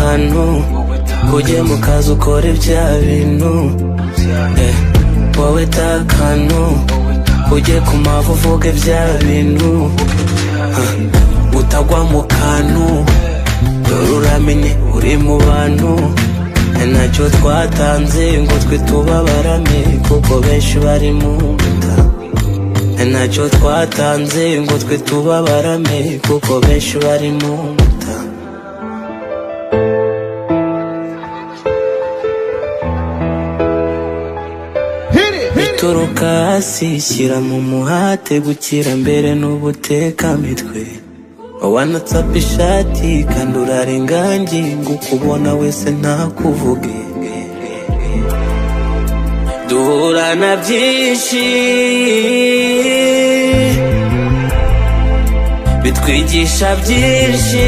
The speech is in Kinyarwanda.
akantu ujye mu kazi ukore bya bintu wowe takantu ujye ku mavu uvuge bya bintu utagwa mu kantu dore uramenye uri mu bantu ntacyo twatanze ngo twe tubabarame kuko benshi bari mu nda ntacyo twatanze ngo twe tubabarame kuko benshi bari mu nda bituruka hasi shyira mu muhate gukira mbere n'ubutekamitwe wanatsape ishati kandi urarengangi ngo ukubona wese ntakuvuge duhura na byinshi bitwigisha byinshi